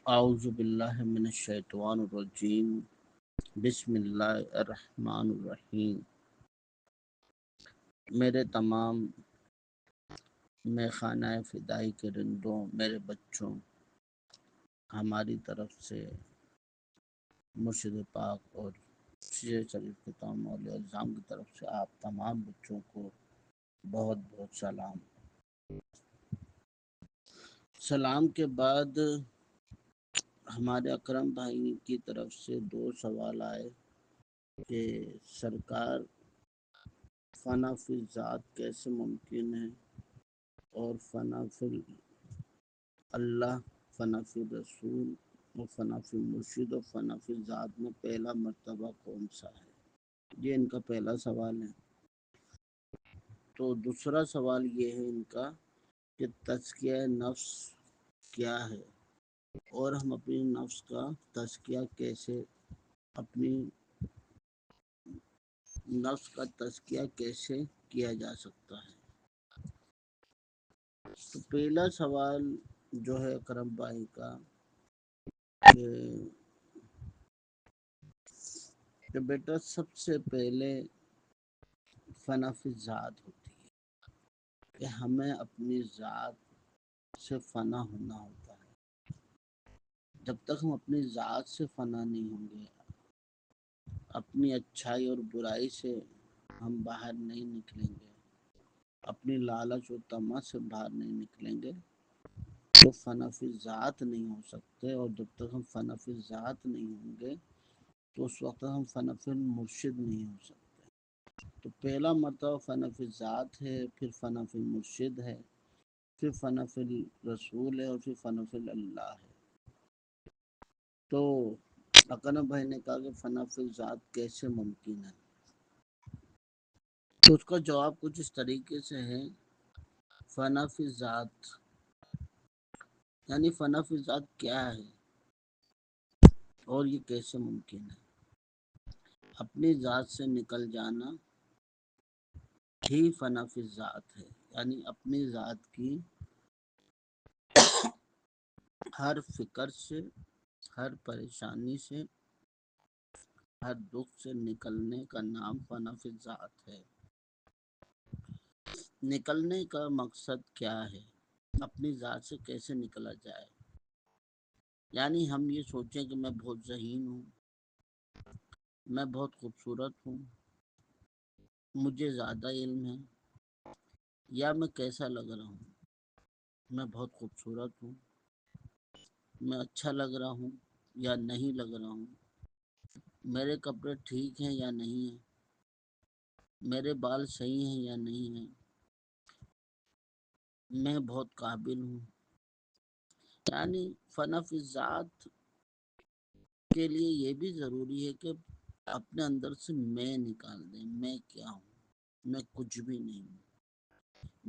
اعوذ باللہ من الشیطان الرجیم بسم اللہ الرحمن الرحیم۔ میرے تمام خانہ فدائی کے رندوں، میرے بچوں، ہماری طرف سے مرشد پاک اور شریف کے تمام اولیاء الزام کی طرف سے آپ تمام بچوں کو بہت بہت سلام۔ سلام کے بعد ہمارے اکرم بھائی کی طرف سے 2 سوال آئے کہ سرکار فنا فی ذات کیسے ممکن ہے، اور فنا فی اللہ، فنا فی رسول، اور فنا فی مرشد، اور فنا فی ذات میں پہلا مرتبہ کون سا ہے؟ یہ ان کا پہلا سوال ہے۔ تو دوسرا سوال یہ ہے ان کا کہ تزکیہ نفس کیا ہے، اور ہم اپنی نفس کا تزکیہ کیسے اپنی نفس کا تزکیہ کیسے کیا جا سکتا ہے؟ تو پہلا سوال جو ہے کرم بھائی کا کہ بیٹا سب سے پہلے فنا فی ذات ہوتی ہے کہ ہمیں اپنی ذات سے فنا ہونا ہوتا ہے۔ جب تک ہم اپنی ذات سے فنا نہیں ہوں گے، اپنی اچھائی اور برائی سے ہم باہر نہیں نکلیں گے، اپنی لالچ و طمع سے باہر نہیں نکلیں گے، تو فنا فی ذات نہیں ہو سکتے۔ اور جب تک ہم فنا فی ذات نہیں ہوں گے تو اس وقت ہم فنا فی مرشد نہیں ہو سکتے۔ تو پہلا مرتبہ فنا فی ذات ہے، پھر فنا فی مرشد ہے، پھر فنا فی رسول ہے، اور پھر فنا فی اللہ ہے۔ تو اکرم بھائی نے کہا کہ فنا فی ذات کیسے ممکن ہے، تو اس کا جواب کچھ اس طریقے سے ہے۔ فنا فی ذات یعنی فنا فی ذات کیا ہے اور یہ کیسے ممکن ہے؟ اپنی ذات سے نکل جانا ہی فنا فی ذات ہے، یعنی اپنی ذات کی ہر فکر سے، ہر پریشانی سے، ہر دکھ سے نکلنے کا نام فنا فی ذات ہے۔ نکلنے کا مقصد کیا ہے؟ اپنی ذات سے کیسے نکلا جائے؟ یعنی ہم یہ سوچیں کہ میں بہت ذہین ہوں، میں بہت خوبصورت ہوں، مجھے زیادہ علم ہے، یا میں کیسا لگ رہا ہوں، میں بہت خوبصورت ہوں، میں اچھا لگ رہا ہوں یا نہیں لگ رہا ہوں، میرے کپڑے ٹھیک ہیں یا نہیں ہیں، میرے بال صحیح ہیں یا نہیں ہیں، میں بہت قابل ہوں۔ یعنی فنا فی ذات کے لیے یہ بھی ضروری ہے کہ اپنے اندر سے میں نکال دیں، میں کیا ہوں؟ میں کچھ بھی نہیں ہوں۔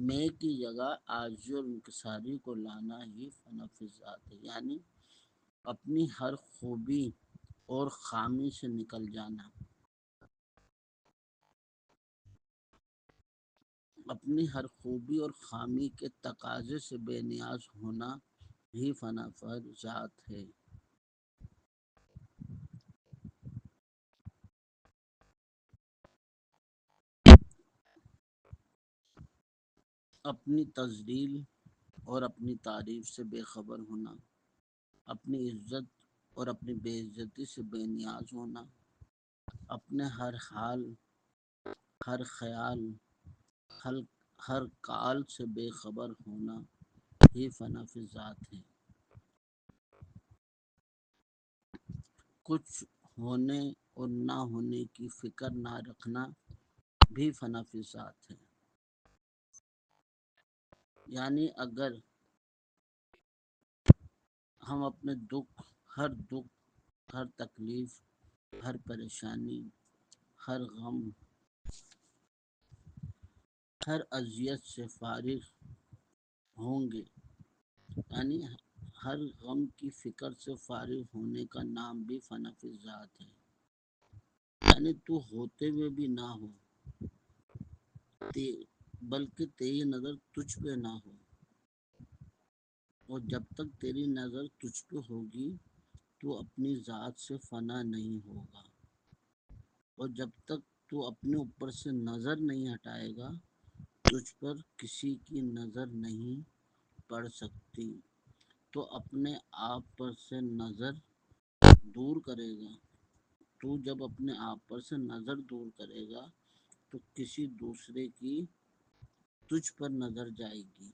میں کی جگہ عاجزی اور انکساری کو لانا ہی فنا فی ذات ہے، یعنی اپنی ہر خوبی اور خامی سے نکل جانا، اپنی ہر خوبی اور خامی کے تقاضے سے بے نیاز ہونا ہی فنا فی ذات ہے۔ اپنی تذلیل اور اپنی تعریف سے بے خبر ہونا، اپنی عزت اور اپنی بے عزتی سے بے نیاز ہونا، اپنے ہر حال، ہر خیال، ہر ہر کال سے بے خبر ہونا ہی فنا فی ذات ہے۔ کچھ ہونے اور نہ ہونے کی فکر نہ رکھنا بھی فنا فی ذات ہے۔ یعنی اگر ہم اپنے دکھ، ہر تکلیف، ہر پریشانی، ہر غم، ہر اذیت سے فارغ ہوں گے، یعنی ہر غم کی فکر سے فارغ ہونے کا نام بھی فنا فی ذات ہے۔ یعنی تو ہوتے ہوئے بھی نہ ہو، بلکہ تیری نظر تجھ پہ نہ ہو، اور جب تک تیری نظر تجھ پہ ہوگی تو اپنی ذات سے فنا نہیں ہوگا، اور جب تک تو اپنے اوپر سے نظر نہیں ہٹائے گا تجھ پر کسی کی نظر نہیں پڑ سکتی۔ تو اپنے آپ پر سے نظر دور کرے گا، تو جب اپنے آپ پر سے نظر دور کرے گا تو کسی دوسرے کی تجھ پر نظر جائے گی،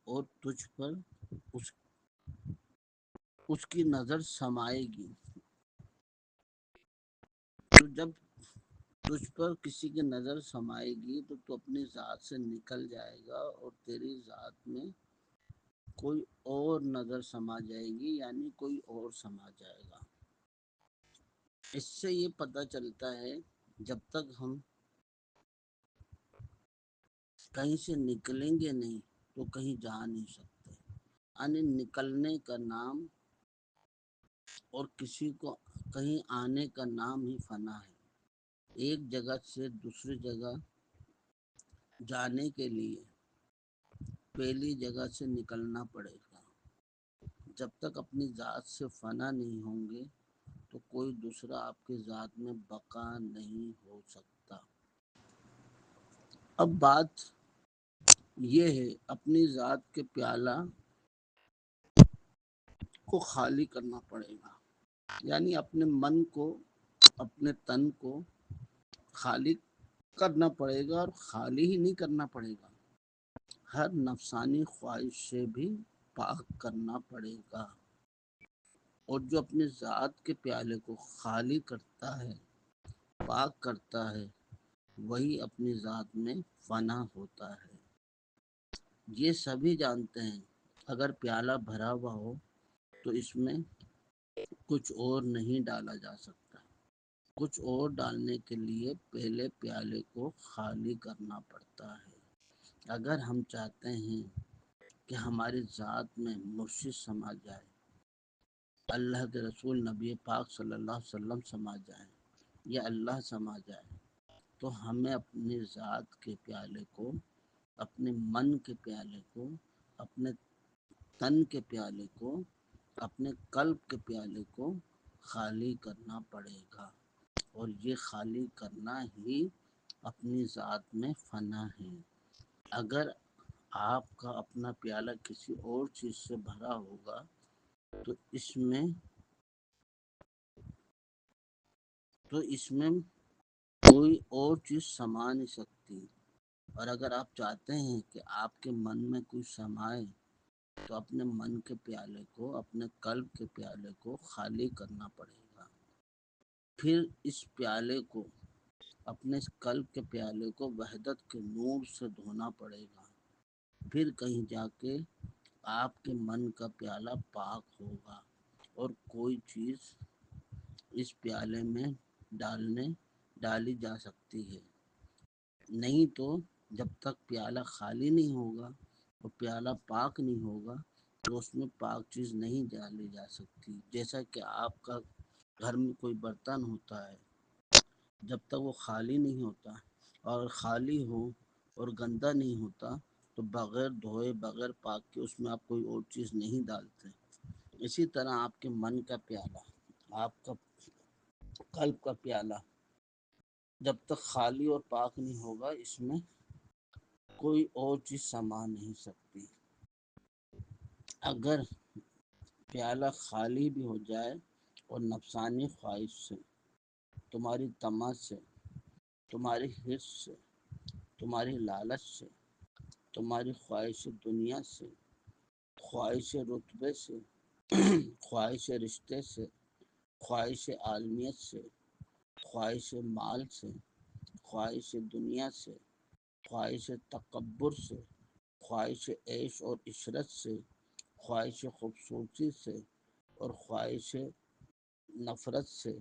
اور تجھ پر اس اس کی نظر سمائے گی۔ تو جب تجھ پر کسی کی نظر سمائے گی تو تو اپنی ذات سے نکل جائے گا، اور تیری ذات میں کوئی اور نظر سما جائے گی، یعنی کوئی اور سما جائے گا۔ اس سے یہ پتہ چلتا ہے جب تک ہم کہیں سے نکلیں گے نہیں تو کہیں جا نہیں سکتے، یعنی نکلنے کا نام اور کسی کو کہیں آنے کا نام ہی فنا ہے۔ ایک جگہ سے دوسری جگہ جانے کے لیے پہلی جگہ سے نکلنا پڑے گا۔ جب تک اپنی ذات سے فنا نہیں ہوں گے تو کوئی دوسرا آپ کی ذات میں بقا نہیں ہو سکتا۔ اب بات یہ ہے اپنی ذات کے پیالہ کو خالی کرنا پڑے گا، یعنی اپنے من کو، اپنے تن کو خالی کرنا پڑے گا، اور خالی ہی نہیں کرنا پڑے گا، ہر نفسانی خواہش سے بھی پاک کرنا پڑے گا۔ اور جو اپنی ذات کے پیالے کو خالی کرتا ہے، پاک کرتا ہے، وہی اپنی ذات میں فنا ہوتا ہے۔ یہ سبھی جانتے ہیں اگر پیالہ بھرا ہوا ہو تو اس میں کچھ اور نہیں ڈالا جا سکتا، کچھ اور ڈالنے کے لیے پہلے پیالے کو خالی کرنا پڑتا ہے۔ اگر ہم چاہتے ہیں کہ ہماری ذات میں مرشد سما جائے، اللہ کے رسول نبی پاک صلی اللہ علیہ وسلم سما جائے، یا اللہ سما جائے، تو ہمیں اپنی ذات کے پیالے کو، اپنے من کے پیالے کو، اپنے تن کے پیالے کو، اپنے قلب کے پیالے کو خالی کرنا پڑے گا، اور یہ خالی کرنا ہی اپنی ذات میں فنا ہے۔ اگر آپ کا اپنا پیالہ کسی اور چیز سے بھرا ہوگا تو اس میں کوئی اور چیز سما نہیں سکتی، اور اگر آپ چاہتے ہیں کہ آپ کے من میں کوئی سمائے تو اپنے من کے پیالے کو، اپنے قلب کے پیالے کو خالی کرنا پڑے گا۔ پھر اس پیالے کو، اپنے قلب کے پیالے کو وحدت کے نور سے دھونا پڑے گا، پھر کہیں جا کے آپ کے من کا پیالہ پاک ہوگا، اور کوئی چیز اس پیالے میں ڈالی جا سکتی ہے۔ نہیں تو جب تک پیالہ خالی نہیں ہوگا اور پیالہ پاک نہیں ہوگا تو اس میں پاک چیز نہیں ڈالی جا سکتی۔ جیسا کہ آپ کا گھر میں کوئی برتن ہوتا ہے، جب تک وہ خالی نہیں ہوتا، اور خالی ہو اور گندا نہیں ہوتا تو بغیر دھوئے، بغیر پاک کے اس میں آپ کوئی اور چیز نہیں ڈالتے۔ اسی طرح آپ کے من کا پیالہ، آپ کا قلب کا پیالہ جب تک خالی اور پاک نہیں ہوگا اس میں کوئی اور چیز سما نہیں سکتی۔ اگر پیالہ خالی بھی ہو جائے اور نفسانی خواہش سے، تمہاری طمع سے، تمہاری حرص سے، تمہاری لالچ سے، تمہاری خواہش دنیا سے، خواہش رتبے سے، خواہش رشتے سے، خواہش عالمیت سے، خواہش مال سے، خواہش دنیا سے، خواہش تکبر سے، خواہش عیش اور عشرت سے، خواہش خوبصورتی سے، اور خواہش نفرت سے،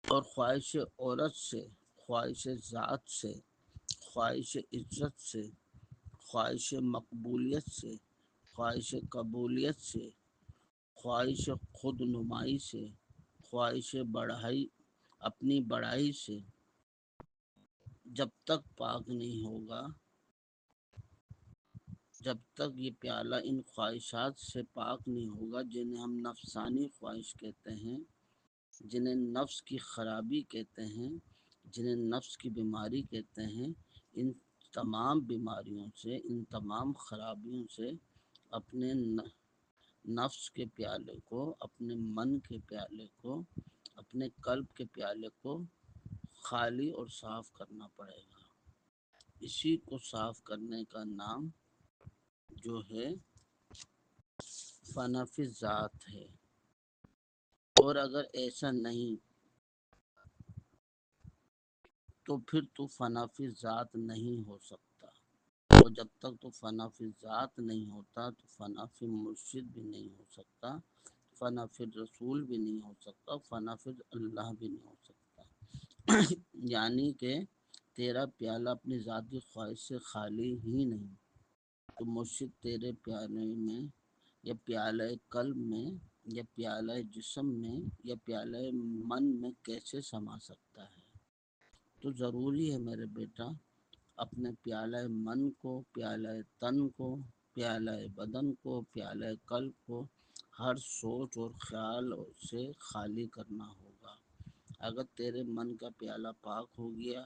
اور خواہش عورت سے، خواہش ذات سے، خواہش عزت سے، خواہش مقبولیت سے، خواہش قبولیت سے، خواہش خود نمائی سے، خواہش بڑائی، اپنی بڑائی سے، جب تک پاک نہیں ہوگا جب تک یہ پیالہ ان خواہشات سے پاک نہیں ہوگا جنہیں ہم نفسانی خواہش کہتے ہیں، جنہیں نفس کی خرابی کہتے ہیں، جنہیں نفس کی بیماری کہتے ہیں، ان تمام بیماریوں سے، ان تمام خرابیوں سے اپنے نفس کے پیالے کو، اپنے من کے پیالے کو، اپنے قلب کے پیالے کو خالی اور صاف کرنا پڑے گا۔ اسی کو صاف کرنے کا نام جو ہے فنا فی ذات ہے۔ اور اگر ایسا نہیں تو پھر تو فنا فی ذات نہیں ہو سکتا، اور جب تک تو فنا فی ذات نہیں ہوتا تو فنا فی مرشد بھی نہیں ہو سکتا، فنا فی رسول بھی نہیں ہو سکتا، فنا فی اللہ بھی نہیں ہو سکتا۔ یعنی کہ تیرا پیالہ اپنی ذاتی خواہش سے خالی ہی نہیں تو مرشد تیرے پیالے میں، یا پیالہ قلب میں، یا پیالہ جسم میں، یا پیالہ من میں کیسے سما سکتا ہے؟ تو ضروری ہے میرے بیٹا اپنے پیالہ من کو، پیالہ تن کو، پیالہ بدن کو، پیالہ قلب کو ہر سوچ اور خیال سے خالی کرنا ہوگا۔ اگر تیرے من کا پیالہ پاک ہو گیا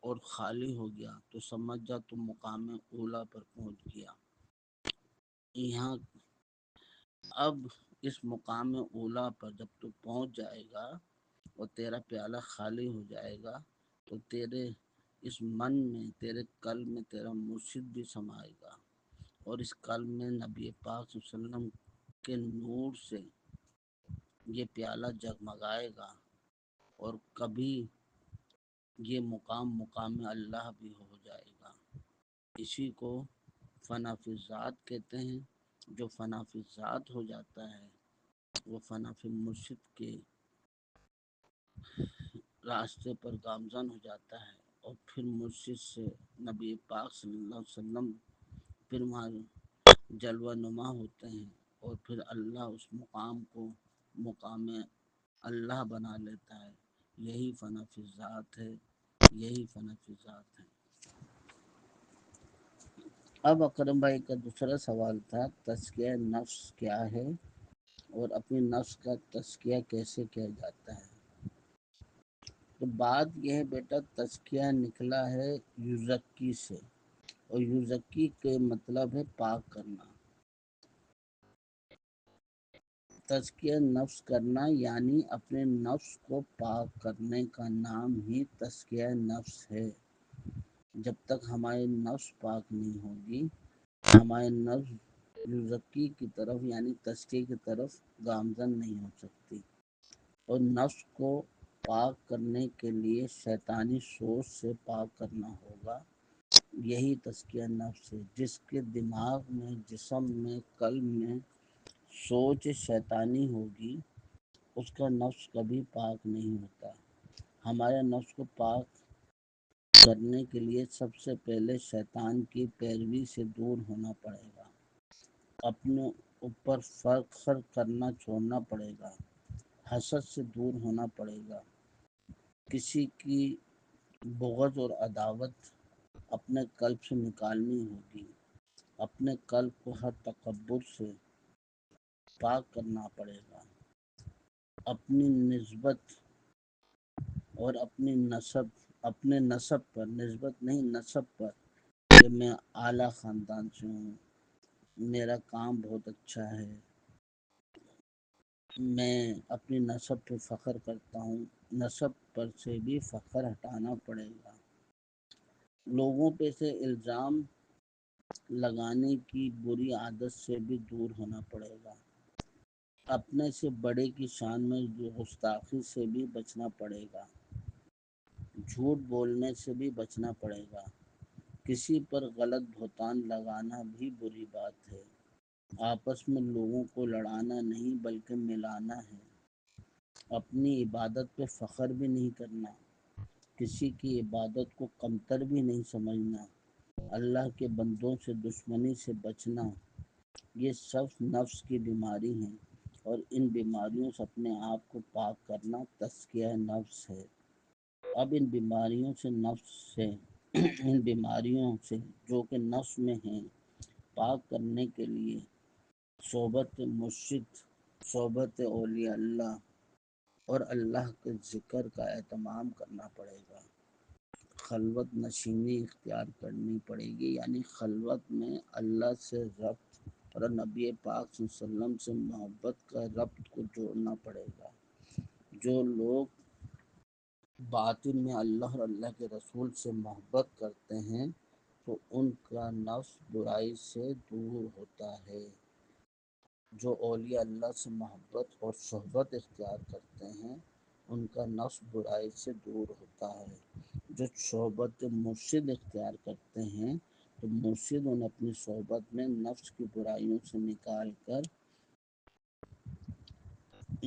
اور خالی ہو گیا تو سمجھ جا تو مقام اولا پر پہنچ گیا۔ یہاں اب اس مقام اولا پر جب تو پہنچ جائے گا اور تیرا پیالہ خالی ہو جائے گا تو تیرے اس من میں، تیرے قلب میں تیرا مرشد بھی سمائے گا، اور اس قلب میں نبی پاک صلی اللہ علیہ وسلم کے نور سے یہ پیالہ جگمگائے گا، اور کبھی یہ مقام اللہ بھی ہو جائے گا۔ اسی کو فنا فی ذات کہتے ہیں۔ جو فنا فی ذات ہو جاتا ہے وہ فنا فی مرشد کے راستے پر گامزن ہو جاتا ہے، اور پھر مرشد سے نبی پاک صلی اللہ علیہ وسلم پھر وہاں جلوہ نما ہوتے ہیں، اور پھر اللہ اس مقام کو مقام اللہ بنا لیتا ہے۔ یہی فنا فی ذات ہے، یہی فنا فی ذات ہے۔ اب اکرم بھائی کا دوسرا سوال تھا تزکیہ نفس کیا ہے اور اپنی نفس کا تزکیہ کیسے کیا جاتا ہے؟ تو بات یہ ہے بیٹا، تزکیہ نکلا ہے یزکی سے، اور یزکی کے مطلب ہے پاک کرنا۔ تزکیہ نفس کرنا یعنی اپنے نفس کو پاک کرنے کا نام ہی تزکیہ نفس ہے۔ جب تک ہماری نفس پاک نہیں ہوگی، ہمارے نفس یزکی کی طرف یعنی تزکیہ کی طرف گامزن نہیں ہو سکتی۔ اور نفس کو پاک کرنے کے لیے شیطانی سوچ سے پاک کرنا ہوگا۔ یہی تزکیہ نفس ہے۔ جس کے دماغ میں، جسم میں، قلب میں سوچ شیطانی ہوگی اس کا نفس کبھی پاک نہیں ہوتا۔ ہمارے نفس کو پاک کرنے کے لیے سب سے پہلے شیطان کی پیروی سے دور ہونا پڑے گا، اپنے اوپر فخر کرنا چھوڑنا پڑے گا، حسد سے دور ہونا پڑے گا، کسی کی بغض اور عداوت اپنے قلب سے نکالنی ہوگی، اپنے قلب کو ہر تکبر سے پاک کرنا پڑے گا، اپنی نسبت اور اپنے نسب پر، نسبت نہیں نسب پر، کہ میں اعلیٰ خاندان سے ہوں، میرا کام بہت اچھا ہے، میں اپنی نسب پہ فخر کرتا ہوں، نسب پر سے بھی فخر ہٹانا پڑے گا۔ لوگوں پہ سے الزام لگانے کی بری عادت سے بھی دور ہونا پڑے گا، اپنے سے بڑے کی شان میں گستاخی سے بھی بچنا پڑے گا، جھوٹ بولنے سے بھی بچنا پڑے گا، کسی پر غلط بہتان لگانا بھی بری بات ہے، آپس میں لوگوں کو لڑانا نہیں بلکہ ملانا ہے، اپنی عبادت پہ فخر بھی نہیں کرنا، کسی کی عبادت کو کمتر بھی نہیں سمجھنا، اللہ کے بندوں سے دشمنی سے بچنا، یہ سب نفس کی بیماری ہیں، اور ان بیماریوں سے اپنے آپ کو پاک کرنا تزکیہ نفس ہے۔ اب ان بیماریوں سے ان بیماریوں سے جو کہ نفس میں ہیں پاک کرنے کے لیے صحبت مرشد، صحبت اولیاء اللہ اور اللہ کے ذکر کا اہتمام کرنا پڑے گا۔ خلوت نشینی اختیار کرنی پڑے گی، یعنی خلوت میں اللہ سے ربط اور نبی پاک صلی اللہ علیہ وسلم سے محبت کا ربط کو جوڑنا پڑے گا۔ جو لوگ باطن میں اللہ اور اللہ کے رسول سے محبت کرتے ہیں تو ان کا نفس برائی سے دور ہوتا ہے۔ جو اولیاء اللہ سے محبت اور صحبت اختیار کرتے ہیں ان کا نفس برائی سے دور ہوتا ہے۔ جو صحبت مرشد اختیار کرتے ہیں تو مرشد انہیں اپنی صحبت میں نفس کی برائیوں سے نکال کر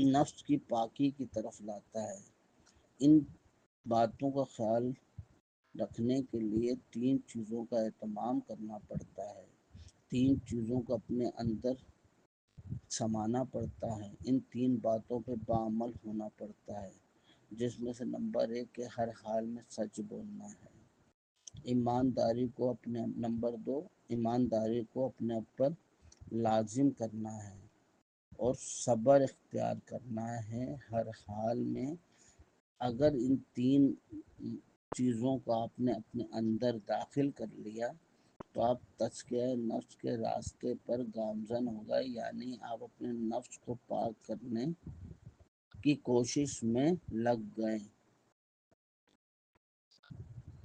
نفس کی پاکی کی طرف لاتا ہے۔ ان باتوں کا خیال رکھنے کے لیے 3 چیزوں کا اہتمام کرنا پڑتا ہے، 3 چیزوں کو اپنے اندر سمانا پڑتا ہے۔ ان 3 باتوں پہ بعمل ہونا پڑتا ہے، جس میں سے نمبر 1 کہ ہر حال میں سچ بولنا ہے۔ نمبر 2 ایمانداری کو اپنے اوپر لازم کرنا ہے اور صبر اختیار کرنا ہے ہر حال میں۔ اگر ان 3 چیزوں کو آپ نے اپنے اندر داخل کر لیا تو آپ تزکیہ نفس کے راستے پر گامزن ہو گئے، یعنی آپ اپنے نفس کو پاک کرنے کی کوشش میں لگ گئے۔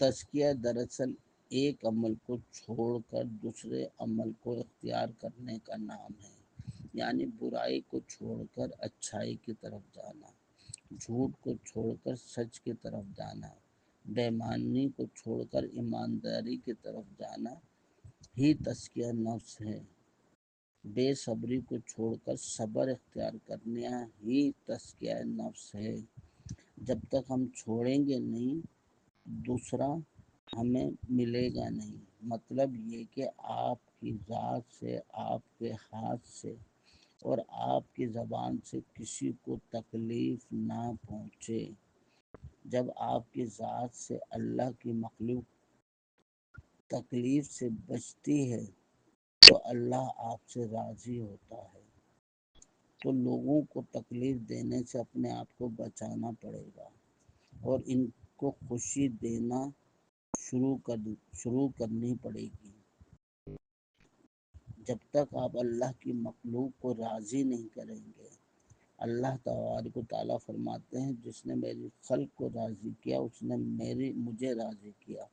تزکیہ دراصل ایک عمل کو چھوڑ کر دوسرے عمل کو اختیار کرنے کا نام ہے، یعنی برائی کو چھوڑ کر اچھائی کی طرف جانا، جھوٹ کو چھوڑ کر سچ کی طرف جانا، بے ایمانی کو چھوڑ کر ایمانداری کی طرف جانا ہی تزکیہ نفس ہے۔ بے صبری کو چھوڑ کر صبر اختیار کرنا ہی تزکیہ نفس ہے۔ جب تک ہم چھوڑیں گے نہیں دوسرا ہمیں ملے گا نہیں۔ مطلب یہ کہ آپ کی ذات سے، آپ کے ہاتھ سے اور آپ کی زبان سے کسی کو تکلیف نہ پہنچے۔ جب آپ کی ذات سے اللہ کی مخلوق تکلیف سے بچتی ہے تو اللہ آپ سے راضی ہوتا ہے۔ تو لوگوں کو تکلیف دینے سے اپنے آپ کو بچانا پڑے گا اور ان کو خوشی دینا شروع کرنی پڑے گی۔ جب تک آپ اللہ کی مخلوق کو راضی نہیں کریں گے، اللہ تبارک و تعالیٰ فرماتے ہیں جس نے میری خلق کو راضی کیا اس نے مجھے راضی کیا۔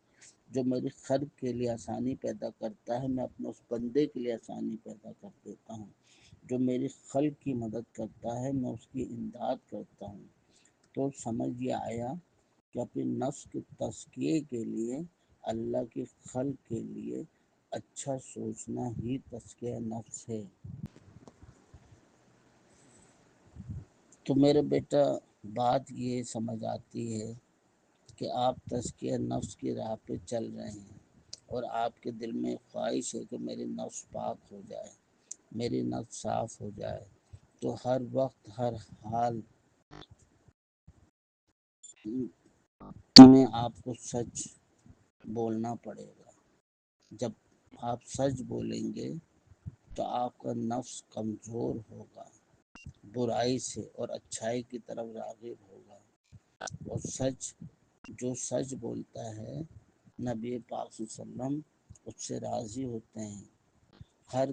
جو میری خلق کے لیے آسانی پیدا کرتا ہے میں اپنے اس بندے کے لیے آسانی پیدا کر دیتا ہوں۔ جو میری خلق کی مدد کرتا ہے میں اس کی امداد کرتا ہوں۔ تو سمجھ یہ آیا کہ اپنی نفس کے تزکیے کے لیے اللہ کی خلق کے لیے اچھا سوچنا ہی تزکیہ نفس ہے۔ تو میرے بیٹا بات یہ سمجھ آتی ہے کہ آپ تزکیہ نفس کی راہ پہ چل رہے ہیں اور آپ کے دل میں خواہش ہے کہ میری نفس پاک ہو جائے، میری نفس صاف ہو جائے، تو ہر وقت ہر حال میں آپ کو سچ بولنا پڑے گا۔ جب آپ سچ بولیں گے تو آپ کا نفس کمزور ہوگا، برائی سے اور اچھائی کی طرف راغب ہوگا، اور جو سچ بولتا ہے نبی پاک صلی اللہ علیہ وسلم اس سے راضی ہوتے ہیں۔ ہر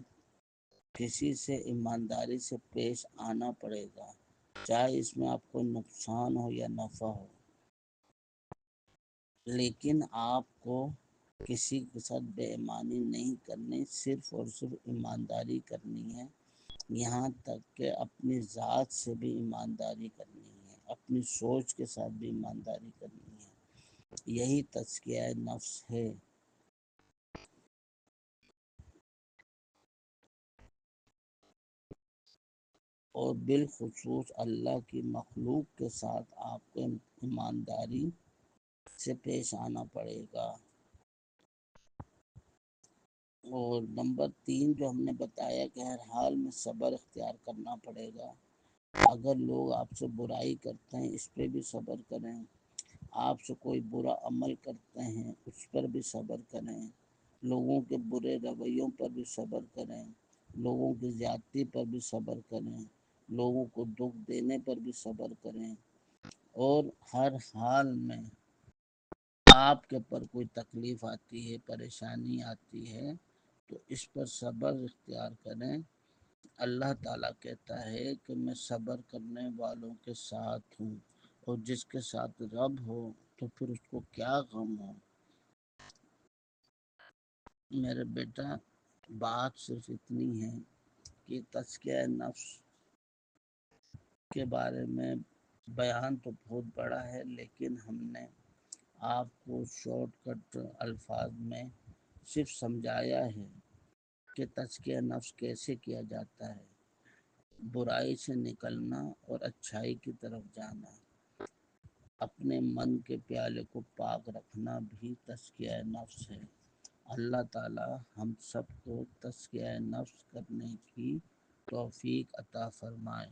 کسی سے ایمانداری سے پیش آنا پڑے گا، چاہے اس میں آپ کو نقصان ہو یا نفع ہو، لیکن آپ کو کسی کے ساتھ بے ایمانی نہیں کرنی، صرف اور صرف ایمانداری کرنی ہے۔ یہاں تک کہ اپنی ذات سے بھی ایمانداری کرنی ہے، اپنی سوچ کے ساتھ بھی ایمانداری کرنی ہے۔ یہی تزکیہ نفس ہے۔ اور بالخصوص اللہ کی مخلوق کے ساتھ آپ کو ایمانداری سے پیش آنا پڑے گا۔ اور نمبر 3 جو ہم نے بتایا کہ ہر حال میں صبر اختیار کرنا پڑے گا۔ اگر لوگ آپ سے برائی کرتے ہیں اس پہ بھی صبر کریں، آپ سے کوئی برا عمل کرتے ہیں اس پر بھی صبر کریں، لوگوں کے برے رویوں پر بھی صبر کریں، لوگوں کی زیادتی پر بھی صبر کریں، لوگوں کو دکھ دینے پر بھی صبر کریں، اور ہر حال میں آپ کے پر کوئی تکلیف آتی ہے، پریشانی آتی ہے تو اس پر صبر اختیار کریں۔ اللہ تعالیٰ کہتا ہے کہ میں صبر کرنے والوں کے ساتھ ہوں، اور جس کے ساتھ رب ہو تو پھر اس کو کیا غم ہو۔ میرے بیٹا، بات صرف اتنی ہے کہ تزکیہ نفس کے بارے میں بیان تو بہت بڑا ہے، لیکن ہم نے آپ کو شارٹ کٹ الفاظ میں صرف سمجھایا ہے کہ تزکیہ نفس کیسے کیا جاتا ہے۔ برائی سے نکلنا اور اچھائی کی طرف جانا، اپنے من کے پیالے کو پاک رکھنا بھی تزکیہ نفس ہے۔ اللہ تعالی ہم سب کو تزکیہ نفس کرنے کی توفیق عطا فرمائے۔